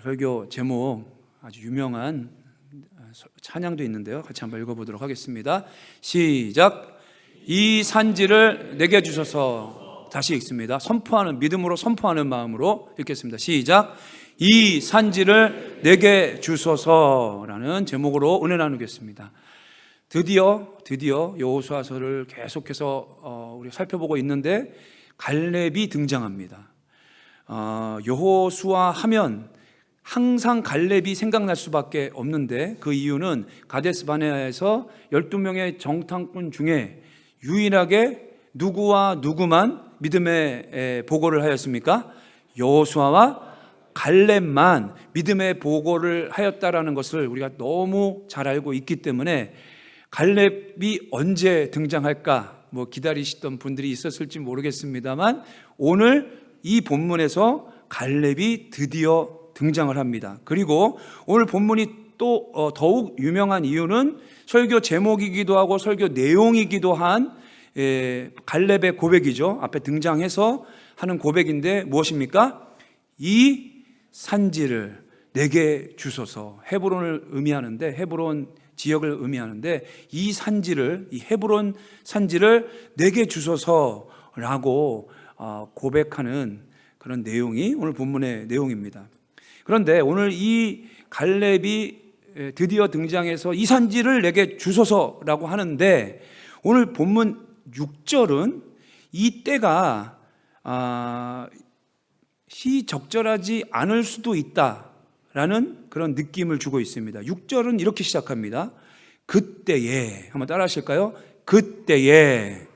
설교 제목 아주 유명한 찬양도 있는데요. 같이 한번 읽어보도록 하겠습니다. 시작. 이 산지를 내게 주소서. 다시 읽습니다. 선포하는, 믿음으로 선포하는 마음으로 읽겠습니다. 시작. 이 산지를 내게 주소서라는 제목으로 은혜 나누겠습니다. 드디어 여호수아서를 계속해서 우리 살펴보고 있는데 갈렙이 등장합니다. 여호수아 하면 항상 갈렙이 생각날 수밖에 없는데, 그 이유는 가데스 바네아에서 12명의 정탐꾼 중에 유일하게 누구와 누구만 믿음의 보고를 하였습니까? 여호수아와 갈렙만 믿음의 보고를 하였다라는 것을 우리가 너무 잘 알고 있기 때문에 갈렙이 언제 등장할까 기다리시던 분들이 있었을지 모르겠습니다만, 오늘 이 본문에서 갈렙이 드디어 등장을 합니다. 그리고 오늘 본문이 또 더욱 유명한 이유는 설교 제목이기도 하고 설교 내용이기도 한 갈렙의 고백이죠. 앞에 등장해서 하는 고백인데 무엇입니까? 이 산지를 내게 주소서. 헤브론을 의미하는데, 헤브론 지역을 의미하는데, 이 산지를, 이 헤브론 산지를 내게 주소서라고 고백하는 그런 내용이 오늘 본문의 내용입니다. 그런데 오늘 이 갈렙이 드디어 등장해서 이 산지를 내게 주소서라고 하는데, 오늘 본문 6절은 이 때가 시적절하지 않을 수도 있다라는 그런 느낌을 주고 있습니다. 6절은 이렇게 시작합니다. 그때에, 한번 따라 하실까요? 그때에.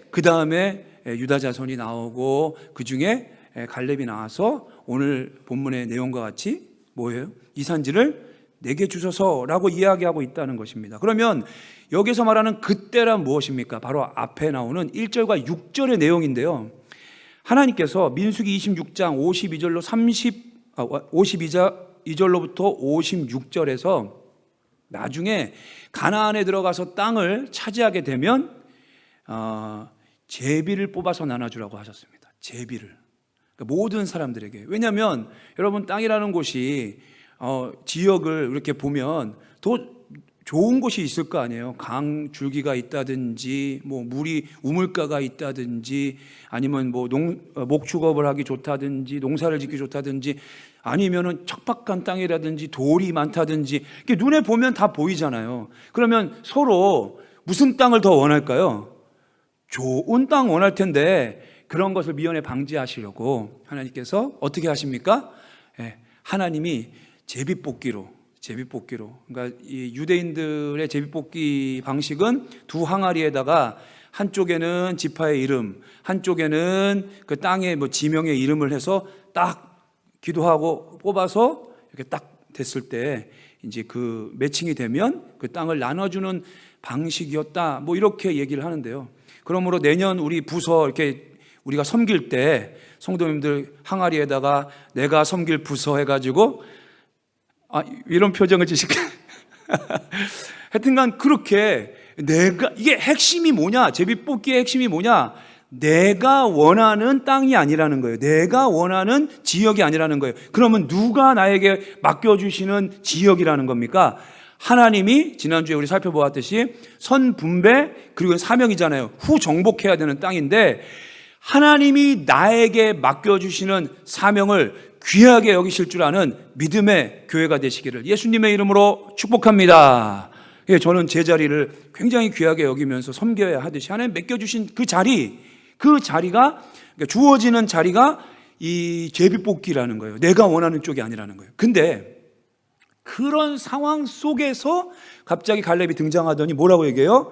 그 다음에 유다 자손이 나오고 그 중에 갈렙이 나와서 오늘 본문의 내용과 같이 뭐예요? 이 산지를 내게 주소서라고 이야기하고 있다는 것입니다. 그러면 여기서 말하는 그때란 무엇입니까? 바로 앞에 나오는 1절과 6절의 내용인데요. 하나님께서 민수기 26장 52절로부터 56절에서 나중에 가나안에 들어가서 땅을 차지하게 되면 제비를 뽑아서 나눠주라고 하셨습니다. 제비를. 그러니까 모든 사람들에게. 왜냐하면 여러분, 땅이라는 곳이 지역을 이렇게 보면 더 좋은 곳이 있을 거 아니에요. 강 줄기가 있다든지, 물이 우물가가 있다든지, 아니면 목축업을 하기 좋다든지, 농사를 짓기 좋다든지, 아니면은 척박한 땅이라든지 돌이 많다든지, 이게 눈에 보면 다 보이잖아요. 그러면 서로 무슨 땅을 더 원할까요? 좋은 땅 원할 텐데, 그런 것을 미연에 방지하시려고 하나님께서 어떻게 하십니까? 하나님이 제비뽑기로, 그러니까 이 유대인들의 제비뽑기 방식은 두 항아리에다가 한쪽에는 지파의 이름, 한쪽에는 그 땅의 지명의 이름을 해서 딱 기도하고 뽑아서 이렇게 딱 됐을 때 이제 그 매칭이 되면 그 땅을 나눠주는 방식이었다, 이렇게 얘기를 하는데요. 그러므로 내년 우리 부서 이렇게 우리가 섬길 때 성도님들 항아리에다가 내가 섬길 부서 해가지고 이런 표정을 지실까? 하여튼간 그렇게 이게 핵심이 뭐냐? 제비뽑기의 핵심이 뭐냐? 내가 원하는 땅이 아니라는 거예요. 내가 원하는 지역이 아니라는 거예요. 그러면 누가 나에게 맡겨주시는 지역이라는 겁니까? 하나님이 지난주에 우리 살펴보았듯이 선분배 그리고 사명이잖아요. 후정복해야 되는 땅인데, 하나님이 나에게 맡겨주시는 사명을 귀하게 여기실 줄 아는 믿음의 교회가 되시기를 예수님의 이름으로 축복합니다. 저는 제 자리를 굉장히 귀하게 여기면서 섬겨야 하듯이 하나님 맡겨주신 그 자리가 주어지는 자리가 이 제비뽑기라는 거예요. 내가 원하는 쪽이 아니라는 거예요. 근데 그런 상황 속에서 갑자기 갈렙이 등장하더니 뭐라고 얘기해요?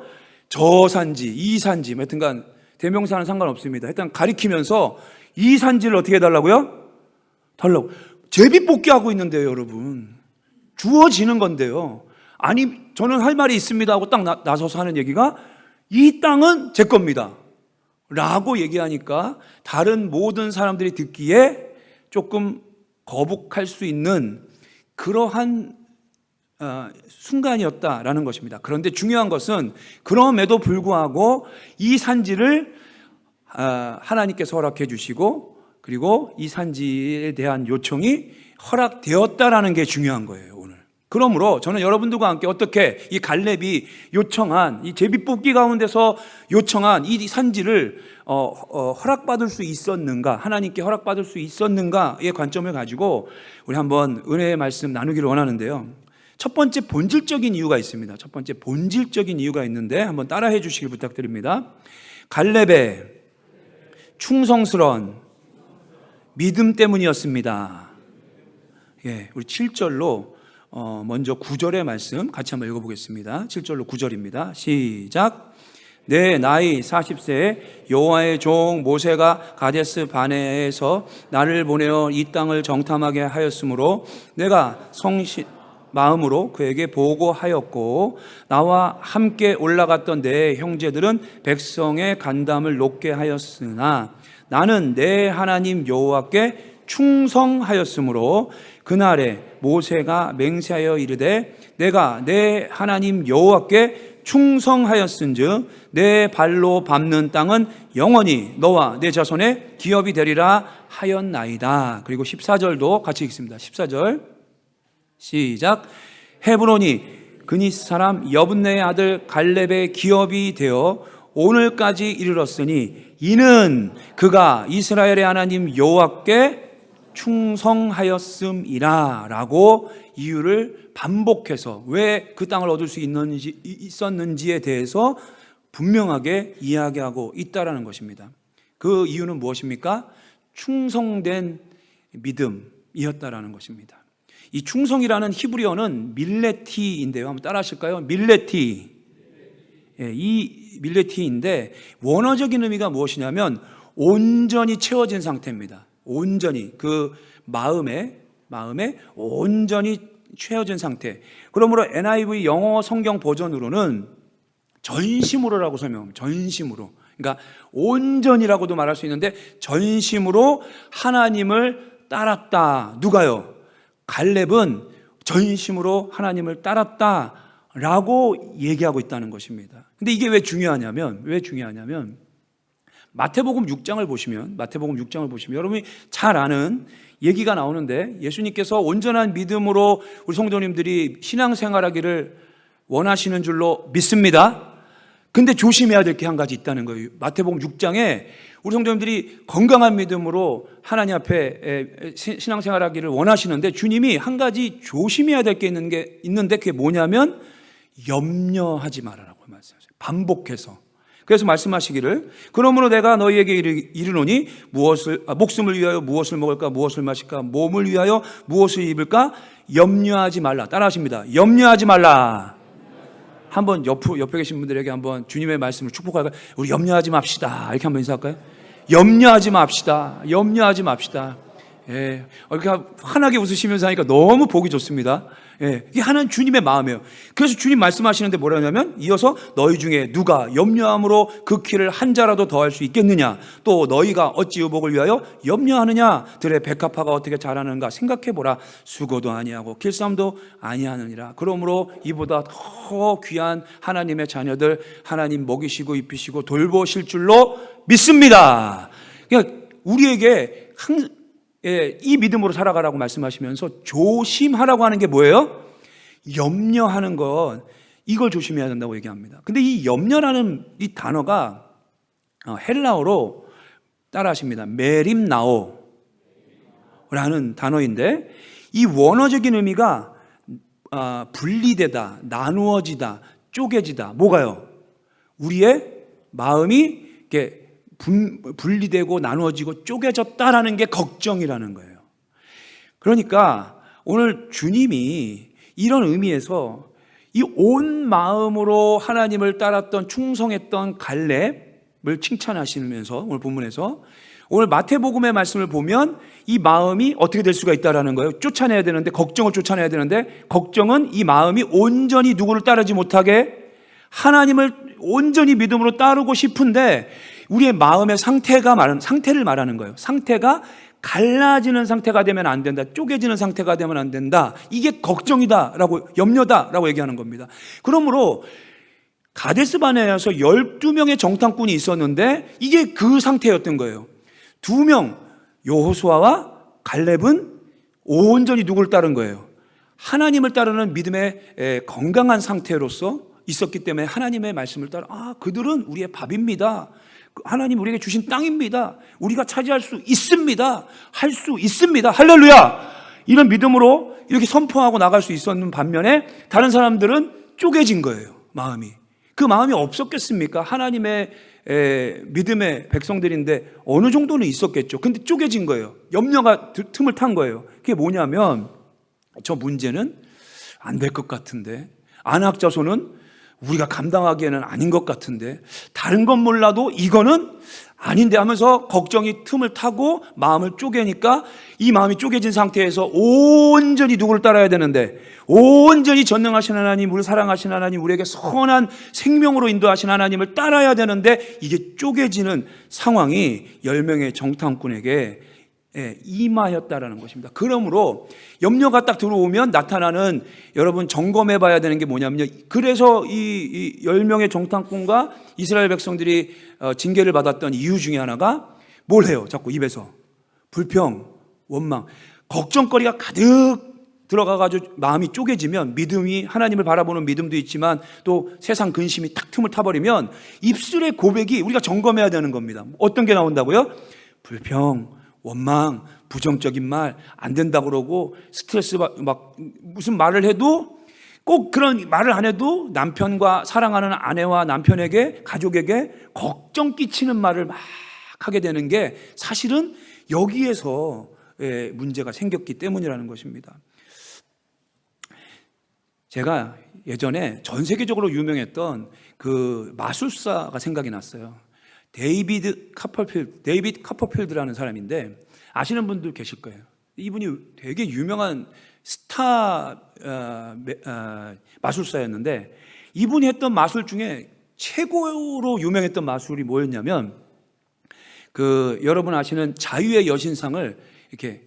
저 산지, 이 산지, 하여튼간 대명사는 상관없습니다. 일단 가리키면서 이 산지를 어떻게 해달라고요? 달라고. 제비뽑기 하고 있는데요, 여러분. 주어지는 건데요. 아니, 저는 할 말이 있습니다 하고 딱 나서서 하는 얘기가 이 땅은 제 겁니다 라고 얘기하니까 다른 모든 사람들이 듣기에 조금 거북할 수 있는 그러한 순간이었다라는 것입니다. 그런데 중요한 것은 그럼에도 불구하고 이 산지를 하나님께서 허락해 주시고 그리고 이 산지에 대한 요청이 허락되었다라는 게 중요한 거예요, 오늘. 그러므로 저는 여러분들과 함께 어떻게 이 갈렙이 요청한 이 제비뽑기 가운데서 요청한 이 산지를 허락받을 수 있었는가, 하나님께 허락받을 수 있었는가의 관점을 가지고 우리 한번 은혜의 말씀 나누기를 원하는데요. 첫 번째 본질적인 이유가 있습니다. 첫 번째 본질적인 이유가 있는데 한번 따라해 주시길 부탁드립니다. 갈렙의 충성스러운 믿음 때문이었습니다. 예, 우리 7절로 먼저 9절의 말씀 같이 한번 읽어보겠습니다. 7절로 9절입니다. 시작. 내 나이 40세에 여호와의 종 모세가 가데스 바네에서 나를 보내어 이 땅을 정탐하게 하였으므로 내가 마음으로 그에게 보고하였고 나와 함께 올라갔던 내 형제들은 백성의 간담을 높게 하였으나 나는 내 하나님 여호와께 충성하였으므로 그날에 모세가 맹세하여 이르되 내가 내 하나님 여호와께 충성하였은즉 내 발로 밟는 땅은 영원히 너와 내 자손의 기업이 되리라 하였나이다. 그리고 14절도 같이 읽습니다. 14절 시작. 헤브론이 그니스 사람 여분네의 아들 갈렙의 기업이 되어 오늘까지 이르렀으니 이는 그가 이스라엘의 하나님 여호와께 충성하였음이라 라고 이유를 반복해서 왜 그 땅을 얻을 수 있었는지에 대해서 분명하게 이야기하고 있다라는 것입니다. 그 이유는 무엇입니까? 충성된 믿음이었다라는 것입니다. 이 충성이라는 히브리어는 밀레티인데요. 한번 따라 하실까요? 밀레티. 예, 이 밀레티인데 원어적인 의미가 무엇이냐면 온전히 채워진 상태입니다. 온전히 그 마음에 온전히 채워진 상태. 그러므로 NIV 영어 성경 버전으로는 전심으로라고 설명합니다. 전심으로. 그러니까 온전이라고도 말할 수 있는데 전심으로 하나님을 따랐다. 누가요? 갈렙은 전심으로 하나님을 따랐다라고 얘기하고 있다는 것입니다. 근데 이게 왜 중요하냐면 마태복음 6장을 보시면 여러분이 잘 아는 얘기가 나오는데 예수님께서 온전한 믿음으로 우리 성도님들이 신앙생활하기를 원하시는 줄로 믿습니다. 근데 조심해야 될 게 한 가지 있다는 거예요. 마태복음 6장에 우리 성도님들이 건강한 믿음으로 하나님 앞에 신앙생활하기를 원하시는데 주님이 한 가지 조심해야 될 게 있는데 그게 뭐냐면 염려하지 말아라고 말씀하세요. 반복해서. 그래서 말씀하시기를 그러므로 내가 너희에게 이르노니 목숨을 위하여 무엇을 먹을까 무엇을 마실까 몸을 위하여 무엇을 입을까 염려하지 말라. 따라하십니다. 염려하지 말라. 한번 옆에 계신 분들에게 한번 주님의 말씀을 축복할까요? 우리 염려하지 맙시다. 이렇게 한번 인사할까요? 염려하지 맙시다. 염려하지 맙시다. 예, 이렇게 환하게 웃으시면서 하니까 너무 보기 좋습니다. 예, 이게 하나는 주님의 마음이에요. 그래서 주님 말씀하시는데 뭐라 하냐면 이어서 너희 중에 누가 염려함으로 그 키를 한 자라도 더할 수 있겠느냐 또 너희가 어찌 의복을 위하여 염려하느냐 들의 백합화가 어떻게 자라는가 생각해보라. 수고도 아니하고 길쌈도 아니하느니라. 그러므로 이보다 더 귀한 하나님의 자녀들 하나님 먹이시고 입히시고 돌보실 줄로 믿습니다. 그러니까 우리에게 이 믿음으로 살아가라고 말씀하시면서 조심하라고 하는 게 뭐예요? 염려하는 것, 이걸 조심해야 된다고 얘기합니다. 근데 이 염려라는 이 단어가 헬라어로 따라하십니다. 메림나오라는 단어인데 이 원어적인 의미가 분리되다, 나누어지다, 쪼개지다. 뭐가요? 우리의 마음이 이렇게 분리되고 나누어지고 쪼개졌다라는 게 걱정이라는 거예요. 그러니까 오늘 주님이 이런 의미에서 이 온 마음으로 하나님을 따랐던 충성했던 갈렙을 칭찬하시면서 오늘 본문에서 오늘 마태복음의 말씀을 보면 이 마음이 어떻게 될 수가 있다라는 거예요. 쫓아내야 되는데 걱정을 쫓아내야 되는데 걱정은 이 마음이 온전히 누구를 따르지 못하게 하나님을 온전히 믿음으로 따르고 싶은데 우리의 마음의 상태를 말하는 거예요. 상태가 갈라지는 상태가 되면 안 된다. 쪼개지는 상태가 되면 안 된다. 이게 걱정이다라고 염려다라고 얘기하는 겁니다. 그러므로 가데스 바네아에서 12명의 정탐꾼이 있었는데 이게 그 상태였던 거예요. 2명 여호수아와 갈렙은 온전히 누구를 따른 거예요? 하나님을 따르는 믿음의 건강한 상태로서 있었기 때문에 하나님의 말씀을 따라 그들은 우리의 밥입니다. 하나님 우리에게 주신 땅입니다. 우리가 차지할 수 있습니다. 할 수 있습니다. 할렐루야! 이런 믿음으로 이렇게 선포하고 나갈 수 있었는 반면에 다른 사람들은 쪼개진 거예요. 마음이. 그 마음이 없었겠습니까? 하나님의 믿음의 백성들인데 어느 정도는 있었겠죠. 근데 쪼개진 거예요. 염려가 틈을 탄 거예요. 그게 뭐냐면 저 문제는 안 될 것 같은데, 안악자손은 우리가 감당하기에는 아닌 것 같은데, 다른 건 몰라도 이거는 아닌데 하면서 걱정이 틈을 타고 마음을 쪼개니까 이 마음이 쪼개진 상태에서 온전히 누구를 따라야 되는데, 온전히 전능하신 하나님, 우리를 사랑하신 하나님, 우리에게 선한 생명으로 인도하신 하나님을 따라야 되는데 이게 쪼개지는 상황이 10명의 정탐꾼에게 임하였다라는 것입니다. 그러므로 염려가 딱 들어오면 나타나는, 여러분 점검해 봐야 되는 게 뭐냐면요, 그래서 이 10명의 정탐꾼과 이스라엘 백성들이 징계를 받았던 이유 중에 하나가 뭘 해요? 자꾸 입에서 불평, 원망, 걱정거리가 가득 들어가가지고 마음이 쪼개지면, 믿음이, 하나님을 바라보는 믿음도 있지만 또 세상 근심이 탁 틈을 타버리면 입술의 고백이 우리가 점검해야 되는 겁니다. 어떤 게 나온다고요? 불평, 원망, 부정적인 말, 안 된다고 그러고 스트레스 막 무슨 말을 해도, 꼭 그런 말을 안 해도 남편과 사랑하는 아내와 남편에게, 가족에게 걱정 끼치는 말을 막 하게 되는 게 사실은 여기에서 문제가 생겼기 때문이라는 것입니다. 제가 예전에 전 세계적으로 유명했던 그 마술사가 생각이 났어요. 데이비드 카퍼필드라는 사람인데 아시는 분들 계실 거예요. 이분이 되게 유명한 스타 마술사였는데, 이분이 했던 마술 중에 최고로 유명했던 마술이 뭐였냐면, 여러분 아시는 자유의 여신상을 이렇게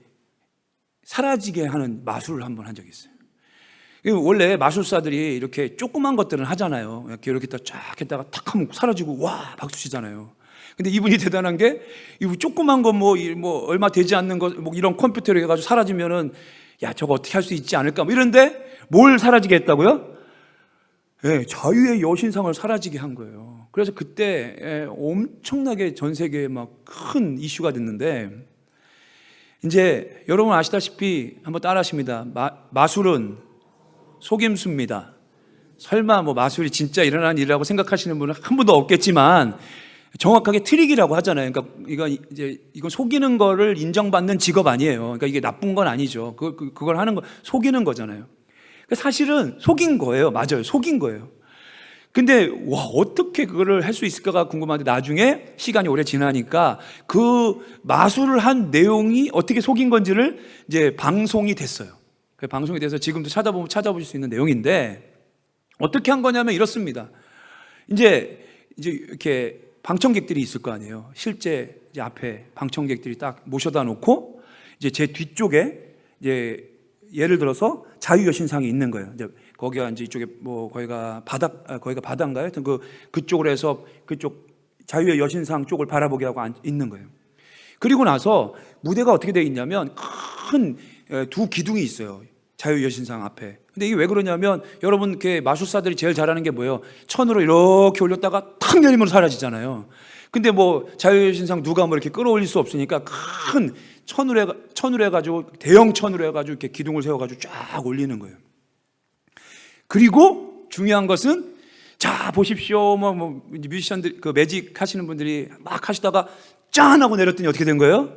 사라지게 하는 마술을 한번 한 적이 있어요. 원래 마술사들이 이렇게 조그만 것들은 하잖아요. 이렇게 쫙 했다가 탁 하면 사라지고 와 박수 치잖아요. 근데 이분이 대단한 게, 이 조그만 거 뭐 얼마 되지 않는 거 뭐 이런 컴퓨터로 해가지고 사라지면은 야 저거 어떻게 할 수 있지 않을까 뭐 이런데, 뭘 사라지게 했다고요? 자유의 여신상을 사라지게 한 거예요. 그래서 그때 엄청나게 전 세계에 막 큰 이슈가 됐는데, 이제 여러분 아시다시피 한번 따라하십니다. 마술은 속임수입니다. 설마 뭐 마술이 진짜 일어나는 일이라고 생각하시는 분은 한 분도 없겠지만, 정확하게 트릭이라고 하잖아요. 그러니까 이건 속이는 거를 인정받는 직업 아니에요. 그러니까 이게 나쁜 건 아니죠. 그걸 하는 거 속이는 거잖아요. 사실은 속인 거예요. 맞아요. 속인 거예요. 근데 어떻게 그거를 할 수 있을까가 궁금한데, 나중에 시간이 오래 지나니까 그 마술을 한 내용이 어떻게 속인 건지를 이제 방송이 됐어요. 방송이 돼서 지금도 찾아보실 수 있는 내용인데, 어떻게 한 거냐면 이렇습니다. 이제 이렇게 방청객들이 있을 거 아니에요. 실제 이제 앞에 방청객들이 딱 모셔다 놓고, 이제 제 뒤쪽에 이제 예를 들어서 자유여신상이 있는 거예요. 이제 거기가 이제 이쪽에 뭐 거기가 바다인가요? 하여튼 그쪽으로 해서 그쪽 자유의 여신상 쪽을 바라보게 하고 있는 거예요. 그리고 나서 무대가 어떻게 되어 있냐면 큰 두 기둥이 있어요. 자유의 여신상 앞에. 근데 이게 왜 그러냐면, 여러분 이렇게 마술사들이 제일 잘하는 게 뭐예요? 천으로 이렇게 올렸다가 탁 내리면 사라지잖아요. 근데 뭐 자유의 여신상 누가 뭐 이렇게 끌어올릴 수 없으니까 큰 천으로 해가지고, 대형 천으로 해가지고 이렇게 기둥을 세워가지고 쫙 올리는 거예요. 그리고 중요한 것은, 자 보십시오, 뭐 뮤지션들, 매직 하시는 분들이 막 하시다가 짠 하고 내렸더니 어떻게 된 거예요?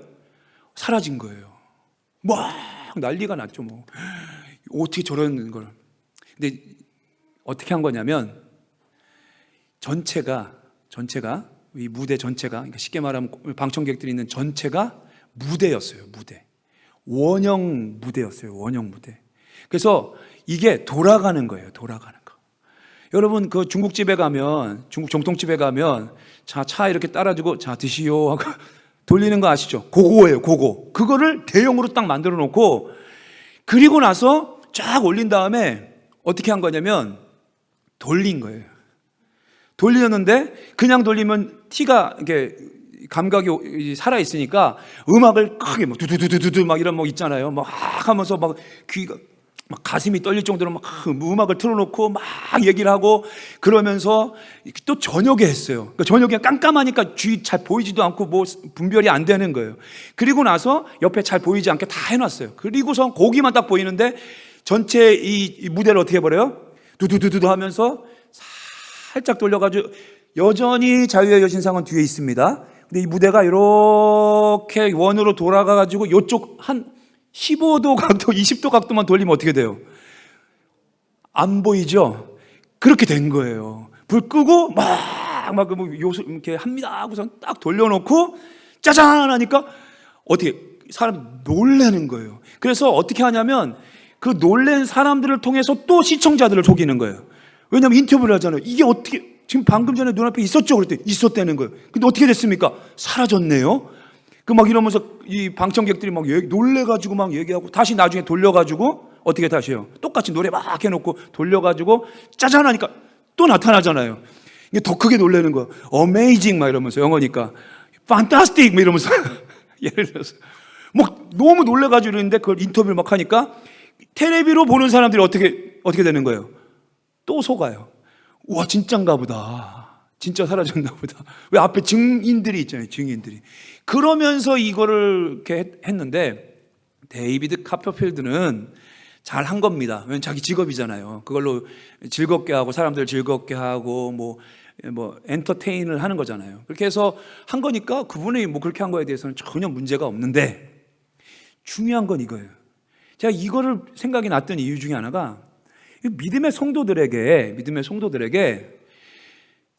사라진 거예요. 막 난리가 났죠. 뭐 어떻게 저런 걸. 근데 어떻게 한 거냐면, 전체가 이 무대 전체가, 그러니까 쉽게 말하면 방청객들이 있는 전체가 무대였어요. 원형 무대였어요. 원형 무대. 그래서 이게 돌아가는 거예요. 돌아가는 거. 여러분 중국집에 가면, 중국 정통집에 가면 차 이렇게 따라주고 자 드시오 하고 돌리는 거 아시죠? 그거예요. 그거를 대형으로 딱 만들어 놓고, 그리고 나서 쫙 올린 다음에 어떻게 한 거냐면 돌린 거예요. 돌렸는데 그냥 돌리면 티가 이게 감각이 살아 있으니까 음악을 크게 막 두두두두두 막 이런 뭐 있잖아요. 막 하면서 막 귀가 막 가슴이 떨릴 정도로 막 음악을 틀어놓고 막 얘기를 하고 그러면서 또 저녁에 했어요. 그러니까 저녁에 깜깜하니까 주위 잘 보이지도 않고 뭐 분별이 안 되는 거예요. 그리고 나서 옆에 잘 보이지 않게 다 해놨어요. 그리고서 고기만 딱 보이는데 전체 이 무대를 어떻게 해버려요? 두두두두 하면서 살짝 돌려가지고 여전히 자유의 여신상은 뒤에 있습니다. 근데 이 무대가 이렇게 원으로 돌아가가지고 이쪽 한 15도 각도, 20도 각도만 돌리면 어떻게 돼요? 안 보이죠? 그렇게 된 거예요. 불 끄고 막 이렇게 합니다 하고선 딱 돌려놓고 짜잔 하니까 어떻게 사람 놀라는 거예요. 그래서 어떻게 하냐면 그 놀란 사람들을 통해서 또 시청자들을 속이는 거예요. 왜냐하면 인터뷰를 하잖아요. 이게 어떻게 지금 방금 전에 눈앞에 있었죠? 그랬더니 있었다는 거예요. 근데 어떻게 됐습니까? 사라졌네요. 그 막 이러면서 이 방청객들이 막 놀래가지고 막 얘기하고 다시 나중에 돌려가지고 어떻게 다시 해요? 똑같이 노래 막 해놓고 돌려가지고 짜잔 하니까 또 나타나잖아요. 이게 더 크게 놀라는 거예요. Amazing 막 이러면서 영어니까 Fantastic 막 이러면서 예를 들어서 막 너무 놀래가지고 이러는데 그걸 인터뷰를 막 하니까 텔레비로 보는 사람들이 어떻게 되는 거예요? 또 속아요. 와 진짠가 보다. 진짜 사라졌나 보다. 왜 앞에 증인들이 있잖아요. 증인들이. 그러면서 이거를 이렇게 했는데 데이비드 카퍼필드는 잘 한 겁니다. 왜냐면 자기 직업이잖아요. 그걸로 즐겁게 하고 사람들 즐겁게 하고 뭐 엔터테인을 하는 거잖아요. 그렇게 해서 한 거니까 그분이 뭐 그렇게 한 거에 대해서는 전혀 문제가 없는데 중요한 건 이거예요. 제가 이거를 생각이 났던 이유 중에 하나가 믿음의 성도들에게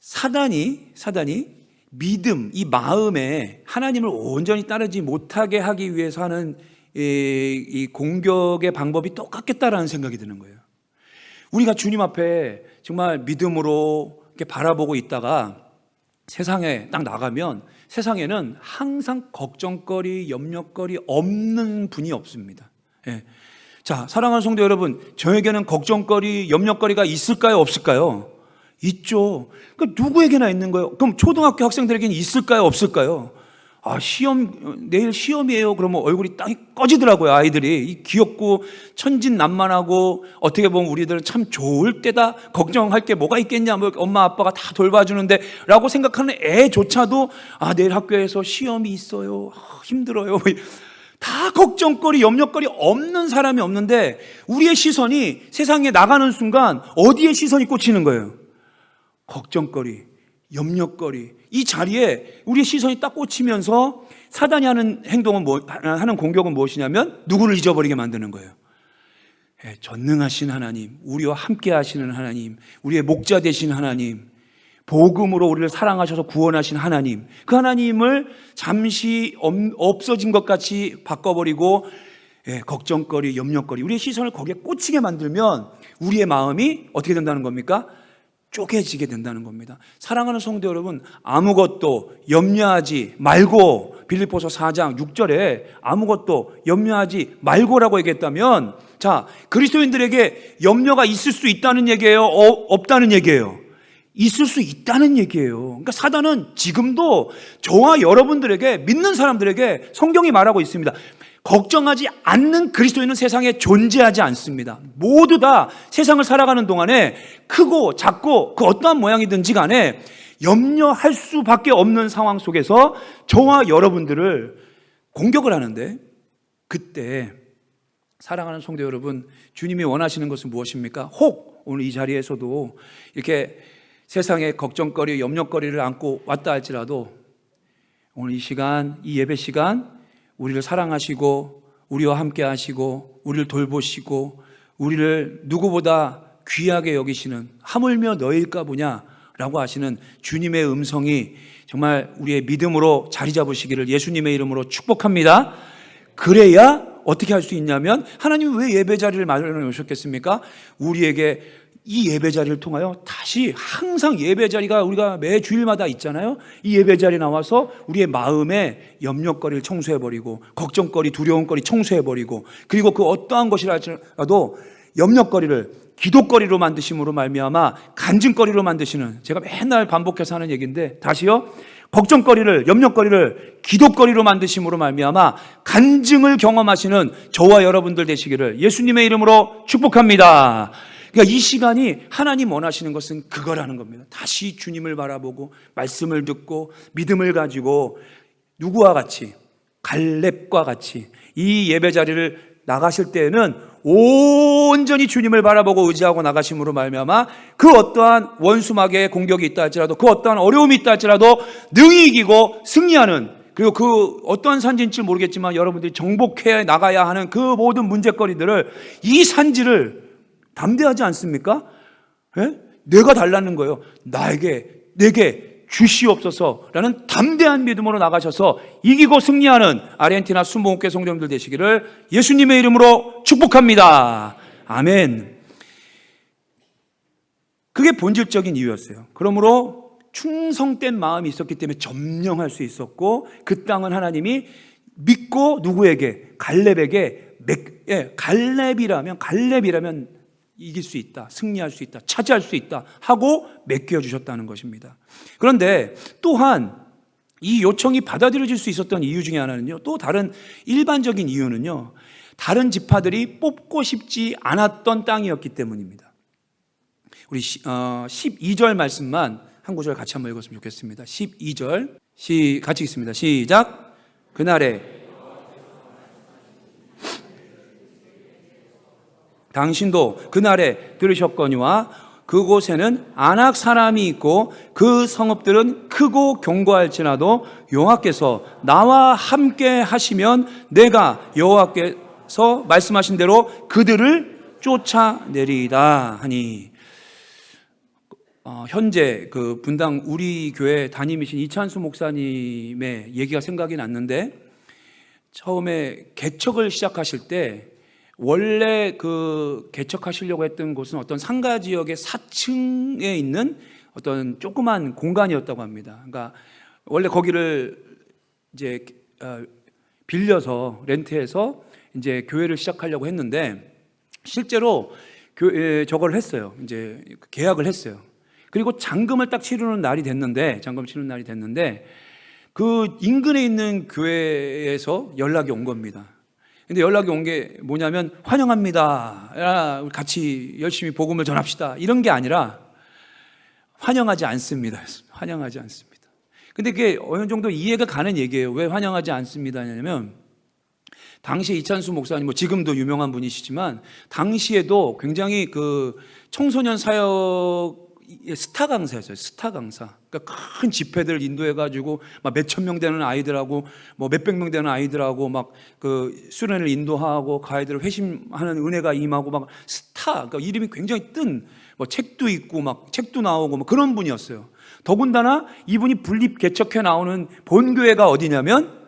사단이 믿음, 이 마음에 하나님을 온전히 따르지 못하게 하기 위해서 하는 이 공격의 방법이 똑같겠다라는 생각이 드는 거예요. 우리가 주님 앞에 정말 믿음으로 이렇게 바라보고 있다가 세상에 딱 나가면 세상에는 항상 걱정거리, 염려거리 없는 분이 없습니다. 예. 자, 사랑하는 성도 여러분, 저에게는 걱정거리, 염려거리가 있을까요? 없을까요? 있죠. 그러니까 누구에게나 있는 거예요. 그럼 초등학교 학생들에게는 있을까요? 없을까요? 아, 내일 시험이에요. 그러면 얼굴이 딱 꺼지더라고요, 아이들이. 이 귀엽고 천진난만하고 어떻게 보면 우리들은 참 좋을 때다. 걱정할 게 뭐가 있겠냐. 뭐 엄마 아빠가 다 돌봐주는데 라고 생각하는 애조차도 아, 내일 학교에서 시험이 있어요. 아, 힘들어요. 다 걱정거리, 염려거리 없는 사람이 없는데 우리의 시선이 세상에 나가는 순간 어디에 시선이 꽂히는 거예요? 걱정거리, 염려거리. 이 자리에 우리의 시선이 딱 꽂히면서 사단이 하는 행동은 하는 공격은 무엇이냐면 누구를 잊어버리게 만드는 거예요. 전능하신 하나님, 우리와 함께 하시는 하나님, 우리의 목자 되신 하나님, 복음으로 우리를 사랑하셔서 구원하신 하나님, 그 하나님을 잠시 없어진 것 같이 바꿔버리고 걱정거리, 염려거리, 우리의 시선을 거기에 꽂히게 만들면 우리의 마음이 어떻게 된다는 겁니까? 쪼개지게 된다는 겁니다. 사랑하는 성도 여러분, 아무것도 염려하지 말고, 빌립보서 4장 6절에 아무것도 염려하지 말고라고 얘기했다면, 자, 그리스도인들에게 염려가 있을 수 있다는 얘기예요? 없다는 얘기예요? 있을 수 있다는 얘기예요. 그러니까 사단은 지금도 저와 여러분들에게, 믿는 사람들에게 성경이 말하고 있습니다. 걱정하지 않는 그리스도인은 세상에 존재하지 않습니다. 모두 다 세상을 살아가는 동안에 크고 작고 그 어떠한 모양이든지 간에 염려할 수밖에 없는 상황 속에서 저와 여러분들을 공격을 하는데, 그때 사랑하는 성도 여러분, 주님이 원하시는 것은 무엇입니까? 혹 오늘 이 자리에서도 이렇게 세상의 걱정거리, 염려거리를 안고 왔다 할지라도 오늘 이 시간, 이 예배 시간 우리를 사랑하시고 우리와 함께 하시고 우리를 돌보시고 우리를 누구보다 귀하게 여기시는, 하물며 너희일까 보냐라고 하시는 주님의 음성이 정말 우리의 믿음으로 자리 잡으시기를 예수님의 이름으로 축복합니다. 그래야 어떻게 할 수 있냐면, 하나님이 왜 예배 자리를 마련해 놓으셨겠습니까? 우리에게 이 예배 자리를 통하여 다시 항상 예배 자리가 우리가 매 주일마다 있잖아요. 이 예배 자리에 나와서 우리의 마음에 염려거리를 청소해버리고 걱정거리, 두려움거리 청소해버리고, 그리고 그 어떠한 것이라도 염려거리를 기도거리로 만드심으로 말미암아 간증거리로 만드시는, 제가 맨날 반복해서 하는 얘기인데 다시요, 걱정거리를, 염려거리를 기도거리로 만드심으로 말미암아 간증을 경험하시는 저와 여러분들 되시기를 예수님의 이름으로 축복합니다. 그러니까 이 시간이 하나님 원하시는 것은 그거라는 겁니다. 다시 주님을 바라보고 말씀을 듣고 믿음을 가지고 누구와 같이, 갈렙과 같이 이 예배 자리를 나가실 때에는 온전히 주님을 바라보고 의지하고 나가심으로 말미암아 그 어떠한 원수마귀의 공격이 있다 할지라도, 그 어떠한 어려움이 있다 할지라도 능히 이기고 승리하는, 그리고 그 어떠한 산지인지 모르겠지만 여러분들이 정복해 나가야 하는 그 모든 문제거리들을, 이 산지를 담대하지 않습니까? 예? 내가 달라는 거예요. 내게 주시옵소서라는 담대한 믿음으로 나가셔서 이기고 승리하는 아르헨티나 순복음교회 성도님들 되시기를 예수님의 이름으로 축복합니다. 아멘. 그게 본질적인 이유였어요. 그러므로 충성된 마음이 있었기 때문에 점령할 수 있었고, 그 땅은 하나님이 믿고 누구에게? 갈렙에게, 갈렙이라면 이길 수 있다, 승리할 수 있다, 차지할 수 있다 하고 맡겨주셨다는 것입니다. 그런데 또한 이 요청이 받아들여질 수 있었던 이유 중에 하나는요, 또 다른 일반적인 이유는요, 다른 지파들이 뽑고 싶지 않았던 땅이었기 때문입니다. 우리 12절 말씀만 한 구절 같이 한번 읽었으면 좋겠습니다. 12절 같이 읽습니다. 시작. 그날에 당신도 그날에 들으셨거니와 그곳에는 아낙 사람이 있고 그 성읍들은 크고 견고할지라도 여호와께서 나와 함께 하시면 내가 여호와께서 말씀하신 대로 그들을 쫓아내리이다 하니, 현재 그 분당 우리 교회 담임이신 이찬수 목사님의 얘기가 생각이 났는데, 처음에 개척을 시작하실 때 원래 그 개척하시려고 했던 곳은 어떤 상가 지역의 4층에 있는 어떤 조그만 공간이었다고 합니다. 그러니까 원래 거기를 이제 빌려서 렌트해서 이제 교회를 시작하려고 했는데, 실제로 저걸 했어요. 이제 계약을 했어요. 그리고 잔금을 딱 치르는 날이 됐는데, 그 인근에 있는 교회에서 연락이 온 겁니다. 근데 연락이 온 게 뭐냐면, 환영합니다, 같이 열심히 복음을 전합시다, 이런 게 아니라 환영하지 않습니다. 환영하지 않습니다. 근데 그게 어느 정도 이해가 가는 얘기예요. 왜 환영하지 않습니다 하냐면, 당시에 이찬수 목사님, 지금도 유명한 분이시지만 당시에도 굉장히 그 청소년 사역 스타 강사였어요. 스타 강사. 그러니까 큰 집회들 인도해가지고 막 몇천 명 되는 아이들하고 뭐 몇백 명 되는 아이들하고 막 그 수련을 인도하고 그 아이들을 회심하는 은혜가 임하고 막 스타. 그러니까 이름이 굉장히 뜬, 뭐 책도 있고 막 책도 나오고 뭐 그런 분이었어요. 더군다나 이분이 분립 개척해 나오는 본교회가 어디냐면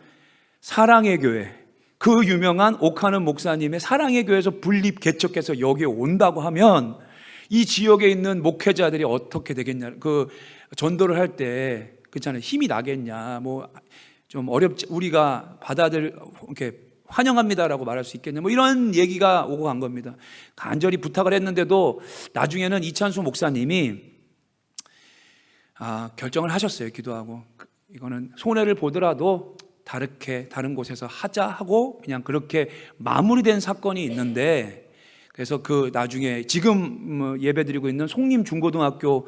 사랑의 교회. 그 유명한 오카는 목사님의 사랑의 교회에서 분립 개척해서 여기에 온다고 하면 이 지역에 있는 목회자들이 어떻게 되겠냐, 그 전도를 할 때 그렇잖아요, 힘이 나겠냐, 뭐 좀 어렵지, 우리가 이렇게 환영합니다라고 말할 수 있겠냐, 뭐 이런 얘기가 오고 간 겁니다. 간절히 부탁을 했는데도 나중에는 이찬수 목사님이 결정을 하셨어요. 기도하고 이거는 손해를 보더라도 다른 곳에서 하자 하고 그냥 그렇게 마무리된 사건이 있는데, 그래서 그 나중에 지금 예배드리고 있는 송림 중고등학교,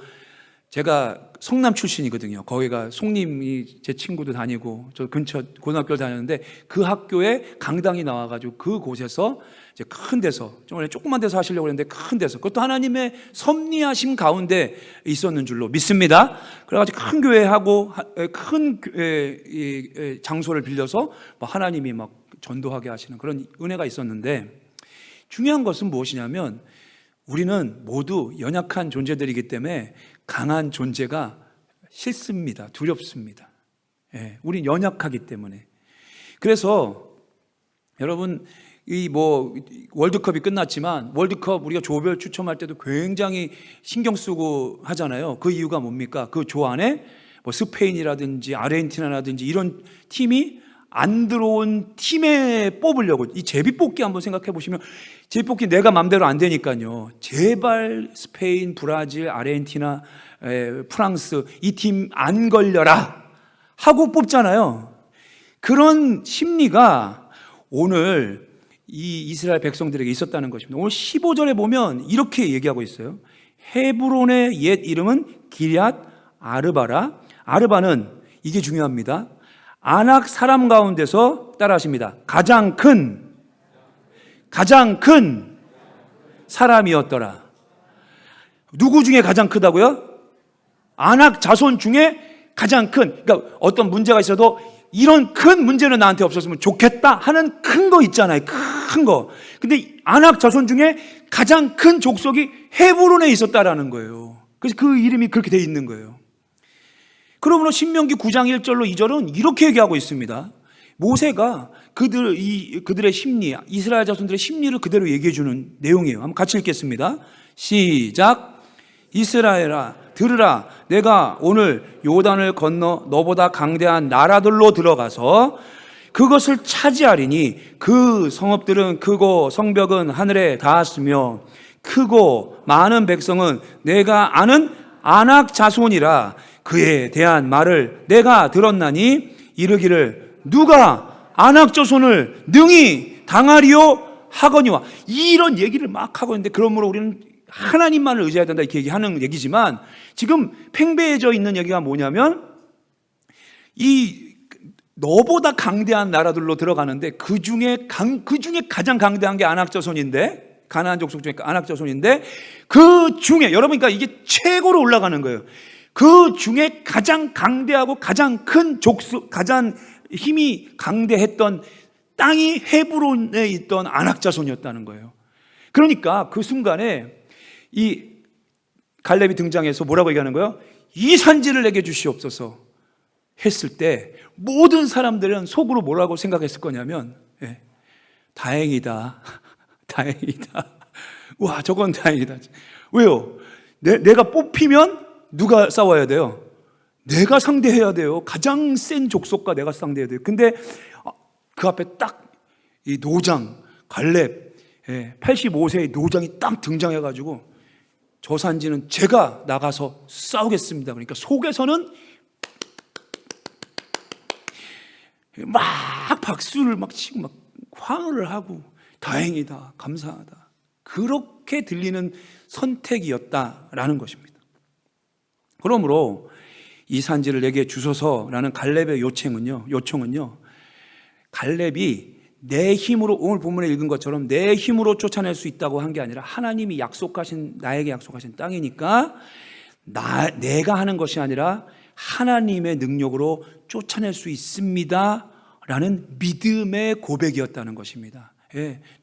제가 성남 출신이거든요. 거기가 송림이 제 친구도 다니고 저 근처 고등학교를 다녔는데, 그 학교에 강당이 나와가지고 그곳에서 이제 큰 데서, 원래 조그만 데서 하시려고 했는데 큰 데서, 그것도 하나님의 섭리하심 가운데 있었는 줄로 믿습니다. 그래가지고 큰 교회하고 큰 장소를 빌려서 하나님이 막 전도하게 하시는 그런 은혜가 있었는데, 중요한 것은 무엇이냐면 우리는 모두 연약한 존재들이기 때문에 강한 존재가 싫습니다. 두렵습니다. 우린 연약하기 때문에. 그래서 여러분, 월드컵이 끝났지만 월드컵 우리가 조별 추첨할 때도 굉장히 신경 쓰고 하잖아요. 그 이유가 뭡니까? 그 조 안에 스페인이라든지 아르헨티나라든지 이런 팀이 안 들어온 팀에 뽑으려고, 이 제비뽑기 한번 생각해 보시면, 제비뽑기 내가 맘대로 안 되니까요. 제발 스페인, 브라질, 아르헨티나, 프랑스 이 팀 안 걸려라. 하고 뽑잖아요. 그런 심리가 오늘 이 이스라엘 백성들에게 있었다는 것입니다. 오늘 15절에 보면 이렇게 얘기하고 있어요. 헤브론의 옛 이름은 기럇 아르바라. 아르바는, 이게 중요합니다, 아낙 사람 가운데서 따라하십니다, 가장 큰 사람이었더라. 누구 중에 가장 크다고요? 아낙 자손 중에 가장 큰. 그러니까 어떤 문제가 있어도 이런 큰 문제는 나한테 없었으면 좋겠다 하는 큰 거 있잖아요. 큰 거. 근데 아낙 자손 중에 가장 큰 족속이 헤브론에 있었다라는 거예요. 그래서 그 이름이 그렇게 돼 있는 거예요. 그러므로 신명기 9장 1절로 2절은 이렇게 얘기하고 있습니다. 모세가 그들의 심리, 이스라엘 자손들의 심리를 그대로 얘기해 주는 내용이에요. 한번 같이 읽겠습니다. 시작. 이스라엘아 들으라. 내가 오늘 요단을 건너 너보다 강대한 나라들로 들어가서 그것을 차지하리니 그 성읍들은 크고 성벽은 하늘에 닿았으며 크고 많은 백성은 내가 아는 아낙 자손이라. 그에 대한 말을 내가 들었나니 이르기를 누가 아낙 자손을 능히 당하리요 하거니와. 이런 얘기를 막 하고 있는데, 그러므로 우리는 하나님만을 의지해야 된다 이렇게 얘기하는 얘기지만, 지금 팽배해져 있는 얘기가 뭐냐면, 이 너보다 강대한 나라들로 들어가는데 그 중에 가장 강대한 게 아낙 자손인데, 가나안 족속 중에 아낙 자손인데, 그 중에 여러분, 그러니까 이게 최고로 올라가는 거예요. 그 중에 가장 강대하고 가장 큰 족속, 가장 힘이 강대했던 땅이 헤브론에 있던 아낙 자손이었다는 거예요. 그러니까 그 순간에 이 갈렙이 등장해서 뭐라고 얘기하는 거예요? 이 산지를 내게 주시옵소서 했을 때 모든 사람들은 속으로 뭐라고 생각했을 거냐면, 다행이다. 다행이다. 와, 저건 다행이다. 왜요? 내가 뽑히면 누가 싸워야 돼요? 내가 상대해야 돼요. 가장 센 족속과 내가 상대해야 돼요. 근데 그 앞에 딱 이 노장, 갈렙, 85세의 노장이 딱 등장해가지고 저 산지는 제가 나가서 싸우겠습니다. 그러니까 속에서는 막 박수를 막 치고 막 환호를 하고 다행이다, 감사하다. 그렇게 들리는 선택이었다라는 것입니다. 그러므로 이 산지를 내게 주소서라는 갈렙의 요청은요, 갈렙이 내 힘으로, 오늘 본문에 읽은 것처럼 내 힘으로 쫓아낼 수 있다고 한 게 아니라 하나님이 나에게 약속하신 땅이니까 내가 하는 것이 아니라 하나님의 능력으로 쫓아낼 수 있습니다 라는 믿음의 고백이었다는 것입니다.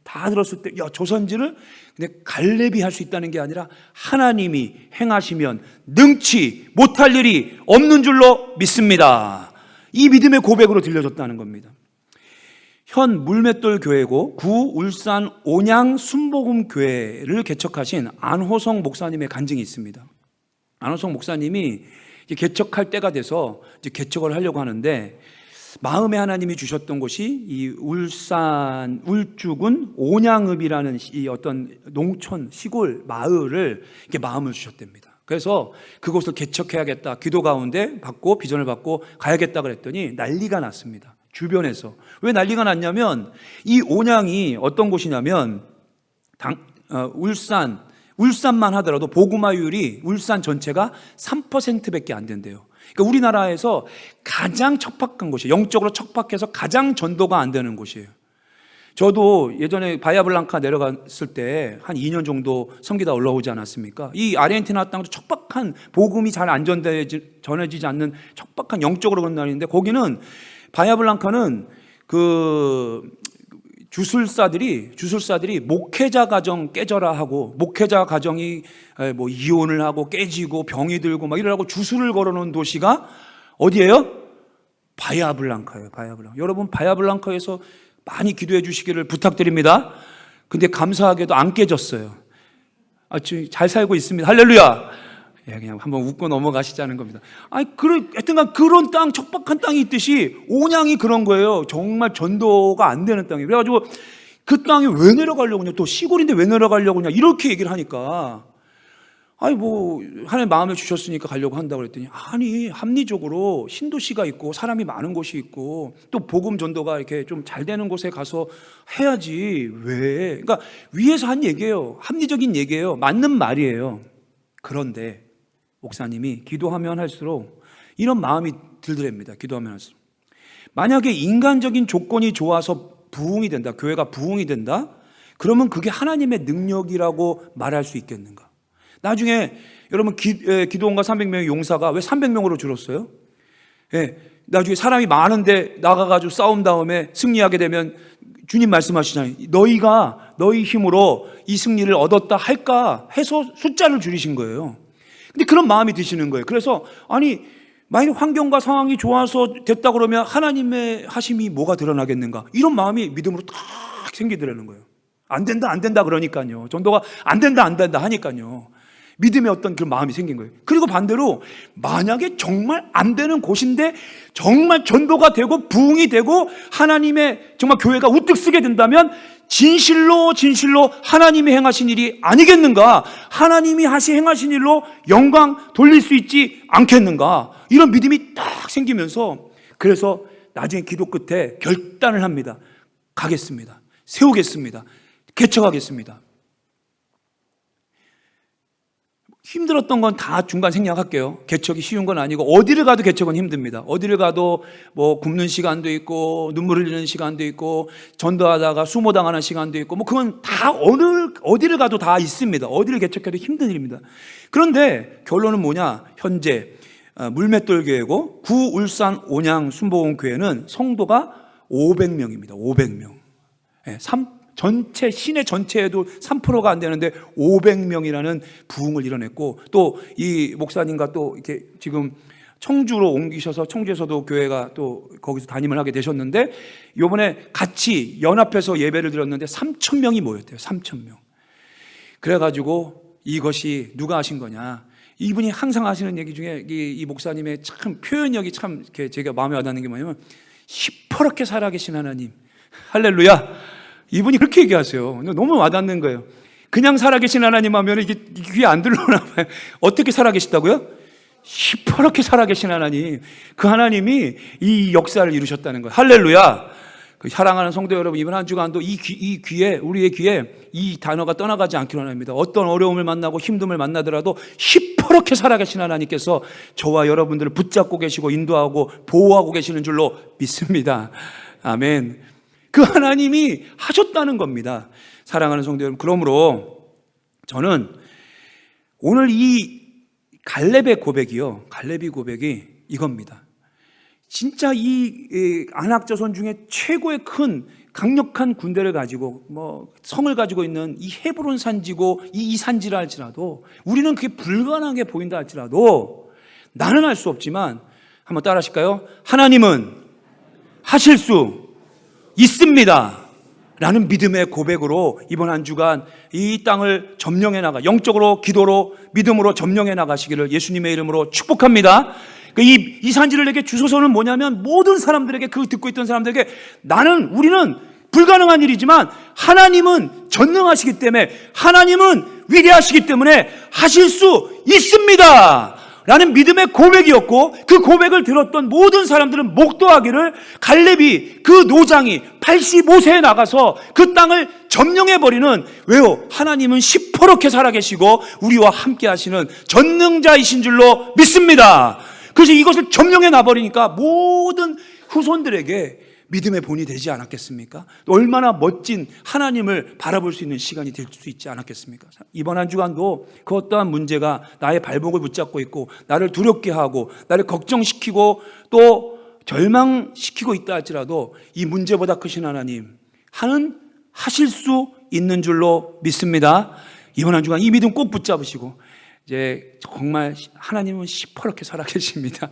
다 들었을 때, 저 선지를 근데 갈렙이 할 수 있다는 게 아니라 하나님이 행하시면 능치 못할 일이 없는 줄로 믿습니다. 이 믿음의 고백으로 들려졌다는 겁니다. 현 물맷돌 교회고 구 울산 온양 순복음 교회를 개척하신 안호성 목사님의 간증이 있습니다. 안호성 목사님이 개척할 때가 돼서 이제 개척을 하려고 하는데, 마음에 하나님이 주셨던 곳이 이 울산 울주군 온양읍이라는 이 어떤 농촌 시골 마을을 이렇게 마음을 주셨답니다. 그래서 그곳을 개척해야겠다, 기도 가운데 받고 비전을 받고 가야겠다 그랬더니 난리가 났습니다. 주변에서. 왜 난리가 났냐면, 이 온양이 어떤 곳이냐면 울산만 하더라도 복음화율이 울산 전체가 3%밖에 안 된대요. 그러니까 우리나라에서 가장 척박한 곳이에요. 영적으로 척박해서 가장 전도가 안 되는 곳이에요. 저도 예전에 바야블랑카 내려갔을 때 한 2년 정도 섬기다 올라오지 않았습니까? 이 아르헨티나 땅도 척박한, 복음이 잘 안 전해지지 않는 척박한 영적으로 그런 나라인데, 거기는 바야블랑카는 그 주술사들이 목회자 가정 깨져라 하고, 목회자 가정이 뭐 이혼을 하고 깨지고 병이 들고 막 이러라고 주술을 걸어놓은 도시가 어디예요? 바야블랑카예요. 여러분, 바야블랑카에서 많이 기도해 주시기를 부탁드립니다. 근데 감사하게도 안 깨졌어요. 잘 살고 있습니다. 할렐루야. 그냥 한번 웃고 넘어가시자는 겁니다. 하여튼간 그런 땅, 척박한 땅이 있듯이 온양이 그런 거예요. 정말 전도가 안 되는 땅이에요. 그래가지고 그 땅에 왜 내려가려고 그냐, 또 시골인데 왜 내려가려고 그냐, 이렇게 얘기를 하니까 아니 뭐 하나님 마음을 주셨으니까 가려고 한다고 그랬더니, 아니 합리적으로 신도시가 있고 사람이 많은 곳이 있고 또 복음 전도가 이렇게 좀 잘 되는 곳에 가서 해야지 왜? 그러니까 위에서 한 얘기예요. 합리적인 얘기예요. 맞는 말이에요. 그런데 목사님이 기도하면 할수록 이런 마음이 들더랍니다. 기도하면 할수록 만약에 인간적인 조건이 좋아서 부흥이 된다, 교회가 부흥이 된다, 그러면 그게 하나님의 능력이라고 말할 수 있겠는가? 나중에 여러분 기도원과 300명의 용사가 왜 300명으로 줄었어요? 예, 나중에 사람이 많은데 나가가지고 싸운 다음에 승리하게 되면 주님 말씀하시잖아요. 너희가 너희 힘으로 이 승리를 얻었다 할까 해서 숫자를 줄이신 거예요. 근데 그런 마음이 드시는 거예요. 그래서 아니 만약 환경과 상황이 좋아서 됐다 그러면 하나님의 하심이 뭐가 드러나겠는가, 이런 마음이 믿음으로 딱 생기더라는 거예요. 안 된다 그러니까요. 전도가 안 된다 하니까요. 믿음의 어떤 그런 마음이 생긴 거예요. 그리고 반대로 만약에 정말 안 되는 곳인데 정말 전도가 되고 부흥이 되고 하나님의 정말 교회가 우뚝 서게 된다면 진실로 하나님이 행하신 일이 아니겠는가, 하나님이 행하신 일로 영광 돌릴 수 있지 않겠는가, 이런 믿음이 딱 생기면서, 그래서 나중에 기도 끝에 결단을 합니다. 가겠습니다. 세우겠습니다. 개척하겠습니다. 힘들었던 건 다 중간 생략할게요. 개척이 쉬운 건 아니고 어디를 가도 개척은 힘듭니다. 어디를 가도 뭐 굶는 시간도 있고 눈물 흘리는 시간도 있고 전도하다가 수모당하는 시간도 있고 뭐 그건 다 어디를 가도 다 있습니다. 어디를 개척해도 힘든 일입니다. 그런데 결론은 뭐냐? 현재 물맷돌 교회고 구 울산 온양 순복음 교회는 성도가 500명입니다. 500명. 전체 시내 전체에도 3%가 안 되는데 500명이라는 부흥을 이뤄냈고, 또 이 목사님과 또 이렇게 지금 청주로 옮기셔서 청주에서도 교회가 또 거기서 담임을 하게 되셨는데, 이번에 같이 연합해서 예배를 드렸는데 3,000명이 모였대요. 3,000명. 그래가지고 이것이 누가 하신 거냐? 이분이 항상 하시는 얘기 중에 이 목사님의 참 표현력이 참 제가 마음에 와닿는 게 뭐냐면, 시퍼렇게 살아계신 하나님, 할렐루야. 이분이 그렇게 얘기하세요. 너무 와닿는 거예요. 그냥 살아계신 하나님 하면 이게 귀에 안 들러오나 봐요. 어떻게 살아계시다고요? 시퍼렇게 살아계신 하나님, 그 하나님이 이 역사를 이루셨다는 거예요. 할렐루야. 그 사랑하는 성도 여러분, 이번 한 주간도 이 귀에, 우리의 귀에 이 단어가 떠나가지 않기로 합니다. 어떤 어려움을 만나고 힘듦을 만나더라도 시퍼렇게 살아계신 하나님께서 저와 여러분들을 붙잡고 계시고 인도하고 보호하고 계시는 줄로 믿습니다. 아멘. 그 하나님이 하셨다는 겁니다. 사랑하는 성도 여러분, 그러므로 저는 오늘 이 갈렙의 고백이요, 갈렙의 고백이 이겁니다. 진짜 이 안악자손 중에 최고의 큰 강력한 군대를 가지고 뭐 성을 가지고 있는 이 헤브론 산지고 이 산지라 할지라도, 우리는 그게 불가능하게 보인다 할지라도 나는 할 수 없지만, 한번 따라 하실까요? 하나님은 하실 수 있습니다 라는 믿음의 고백으로 이번 한 주간 이 땅을 점령해 나가, 영적으로 기도로 믿음으로 점령해 나가시기를 예수님의 이름으로 축복합니다. 이 산지를 내게 주소서는 뭐냐면, 모든 사람들에게, 그 듣고 있던 사람들에게, 우리는 불가능한 일이지만 하나님은 전능하시기 때문에, 하나님은 위대하시기 때문에 하실 수 있습니다 라는 믿음의 고백이었고, 그 고백을 들었던 모든 사람들은 목도하기를, 갈렙이, 그 노장이 85세에 나가서 그 땅을 점령해버리는, 왜요? 하나님은 시퍼렇게 살아계시고 우리와 함께 하시는 전능자이신 줄로 믿습니다. 그래서 이것을 점령해 놔버리니까 모든 후손들에게 믿음의 본이 되지 않았겠습니까? 얼마나 멋진 하나님을 바라볼 수 있는 시간이 될 수 있지 않았겠습니까? 이번 한 주간도 그 어떠한 문제가 나의 발목을 붙잡고 있고 나를 두렵게 하고 나를 걱정시키고 또 절망시키고 있다 할지라도, 이 문제보다 크신 하나님 하실 수 있는 줄로 믿습니다. 이번 한 주간 이 믿음 꼭 붙잡으시고, 이제 정말 하나님은 시퍼렇게 살아계십니다.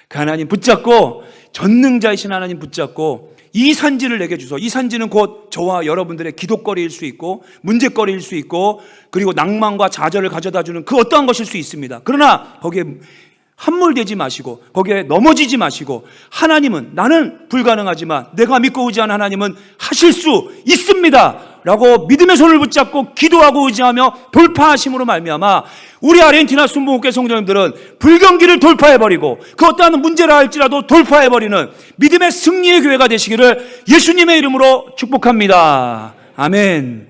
그 하나님 붙잡고, 전능자이신 하나님 붙잡고, 이 산지를 내게 주소. 이 산지는 곧 저와 여러분들의 기도거리일 수 있고 문제거리일 수 있고, 그리고 낭만과 좌절을 가져다 주는 그 어떠한 것일 수 있습니다. 그러나 거기에 함몰되지 마시고 거기에 넘어지지 마시고, 하나님은, 나는 불가능하지만 내가 믿고 의지하는 하나님은 하실 수 있습니다 라고 믿음의 손을 붙잡고 기도하고 의지하며 돌파하심으로 말미암아 우리 아르헨티나 순복음교회 성도님들은 불경기를 돌파해버리고 그 어떠한 문제라 할지라도 돌파해버리는 믿음의 승리의 교회가 되시기를 예수님의 이름으로 축복합니다. 아멘.